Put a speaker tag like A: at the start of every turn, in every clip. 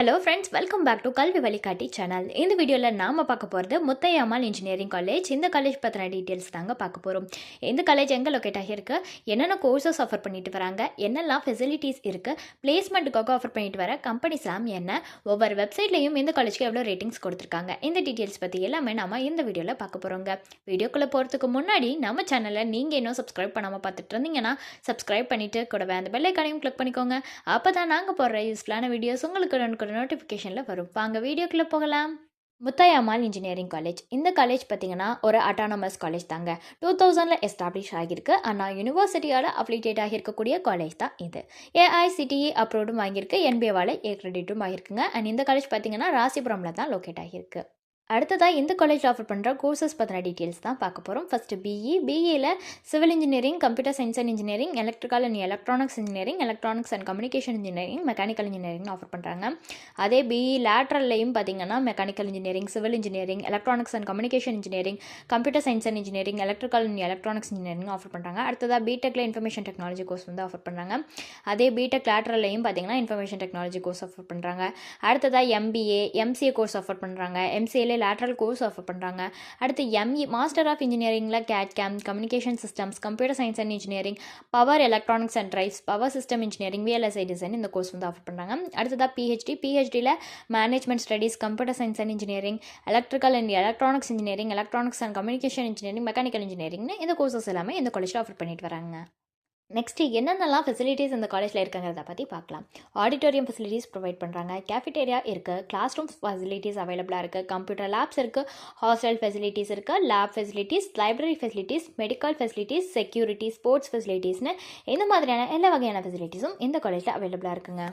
A: Hello friends, welcome back to கல்வி வழிகாட்டி channel. இந்த வீடியோவில் நாம் பார்க்க போகிறது முத்தையம்மாள் இன்ஜினியரிங் காலேஜ். இந்த காலேஜ் பற்றின டீட்டெயில்ஸ் தாங்க பார்க்க போகிறோம். இந்த காலேஜ் எங்கே லொக்கேட் ஆகியிருக்கு, என்னென்ன கோர்சஸ் ஆஃபர் பண்ணிட்டு வராங்க, என்னெல்லாம் ஃபெசிலிட்டிஸ் இருக்குது, பிளேஸ்மெண்ட்டுக்காக ஆஃபர் பண்ணிட்டு வர கம்பெனிஸ்லாம் என்ன, ஒவ்வொரு வெப்சைட்லையும் இந்த காலேஜ்க்கு எவ்வளோ ரேட்டிங்ஸ் கொடுத்துருக்காங்க, இந்த டீட்டெயில்ஸ் பற்றி எல்லாமே நம்ம இந்த வீடியோவில் பார்க்க போகிறோங்க. வீடியோக்குள்ளே போகிறதுக்கு முன்னாடி நம்ம சேனலை நீங்கள் இன்னும் சப்ஸ்கிரைப் பண்ணாமல் பார்த்துட்டு இருந்தீங்கன்னா சப்ஸ்கிரைப் பண்ணிவிட்டு கூடவே அந்த பெல் ஐக்கானையும் கிளிக் பண்ணிக்கோங்க. அப்போ தான் நாங்கள் போடுற யூஸ்ஃபுல்லான வீடியோஸ் உங்களுக்கு நோட்டிஃபிகேஷனில் வரும். வாங்க வீடியோக்குள்ளே போகலாம். Muthayammal engineering college. இந்த காலேஜ் பார்த்திங்கன்னா ஒரு அட்டானமஸ் காலேஜ் தாங்க. 2000 எஸ்டாப்ளிஷ் ஆகியிருக்கு. ஆனால் யூனிவர்சிட்டியால் அஃபிலியேட் ஆகியிருக்கக்கூடிய காலேஜ் தான் இது. ஏஐசிடிஇ அப்ரூவ்டும் வாங்கியிருக்கு, என்பிஏவால் ஏ கிரெடிட்டும் ஆகியிருக்குங்க. அண்ட் இந்த காலேஜ் பார்த்திங்கன்னா ராசிபுரமில் தான் லொக்கேட் ஆகியிருக்கு. அடுத்ததாக இந்த காலேஜில் ஆஃபர் பண்ணுற கோர்சஸ் பற்றின டீட்டெயில்ஸ் தான் பார்க்க போகிறோம். ஃபஸ்ட்டு பிஇயில் civil engineering, computer science and engineering, electrical and electronics engineering, electronics and communication engineering, mechanical engineering offer பண்ணுறாங்க. அதே பிஇ லேட்ரல்லையும் பார்த்திங்கன்னா mechanical engineering, civil engineering, electronics and communication engineering, computer science and engineering, electrical and electronics engineering offer பண்ணுறாங்க. அடுத்ததாக பிடெக்கில் information technology course வந்து offer பண்ணுறாங்க. அதே பிடெக் லேட்ரல்லையும் பார்த்திங்கன்னா இன்ஃபர்மேஷன் டெக்னாலஜி கோர்ஸ் ஆஃபர் பண்ணுறாங்க. அடுத்ததாக எம்பிஏ, எம்சிஏ கோர்ஸ் ஆஃபர் பண்ணுறாங்க. எம்சிஏல லேட்ரல் கோர்ஸ் ஆஃபர் பண்ணுறாங்க. அடுத்து எம்இ மாஸ்டர் ஆஃப் இன்ஜினியரிங்கில் கேட் communication systems, computer science and engineering, power electronics and drives, power system engineering, VLSI design இந்த கோர்ஸ் வந்து ஆஃபர் பண்ணுறாங்க. அடுத்ததாக பிஹெச்டியில் management studies, computer science and engineering, electrical and electronics engineering, electronics and communication engineering, mechanical இன்ஜினியரிங்னு இந்த courses எல்லாமே இந்த காலேஜில் ஆஃபர் பண்ணிட்டு வராங்க. நெக்ஸ்ட்டு என்னென்னலாம் ஃபெசிலிட்டிஸ் இந்த காலேஜில் இருக்குங்கிறத பற்றி பார்க்கலாம். ஆடிட்டோரியம் ஃபெசிலிட்டிஸ் ப்ரொவைட் பண்ணுறாங்க, கேஃபிடேரியா இருக்குது, கிளாஸ் ரூம்ஸ் ஃபெசிலிட்டிஸ் அவைலபிளாக இருக்குது, கம்ப்யூட்டர் லேப்ஸ் இருக்குது, ஹாஸ்டல் ஃபெசிலிட்டிஸ் இருக்குது, lab facilities, library facilities, medical facilities, security, sports ஃபெசிலிட்டிஸ்னு இந்த மாதிரியான எல்லா வகையான ஃபெசிலிட்டிஸும் இந்த காலேஜில் அவைலபிளாக இருக்குங்க.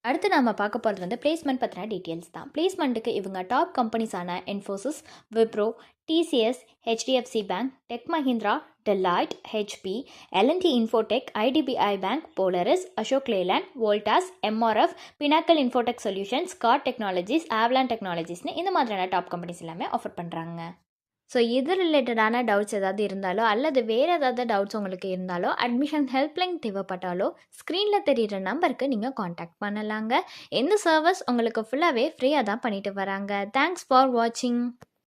A: அடுத்து நாம் பார்க்க போகிறது வந்து பிளேஸ்மெண்ட் பற்றின டீட்டெயில்ஸ் தான். பிளேஸ்மெண்ட்டுக்கு இவங்க டாப் கம்பெனிஸான Infosys, Wipro, TCS, HDFC bank, tech Mahindra, Deloitte, HP, L and T Infotech, IDBI bank, Polaris, Ashok Leyland, Voltas, MRF, Pinnacle Infotech solutions, card technologies, Avalon டெக்னாலஜிஸ்னு இந்த மாதிரியான டாப் கம்பெனிஸ் எல்லாமே ஆஃபர் பண்ணுறாங்க. ஸோ இது ரிலேட்டடான டவுட்ஸ் ஏதாவது இருந்தாலோ அல்லது வேறு ஏதாவது டவுட்ஸ் உங்களுக்கு இருந்தாலோ, அட்மிஷன் ஹெல்ப்லைன் தேவைப்பட்டாலோ ஸ்க்ரீனில் தெரிகிற நம்பருக்கு நீங்கள் காண்டாக்ட் பண்ணலாங்க. இந்த சர்வீஸ் உங்களுக்கு ஃபுல்லாகவே ஃப்ரீயாக தான் பண்ணிட்டு வராங்க. தேங்க்ஸ் ஃபார் வாட்சிங்.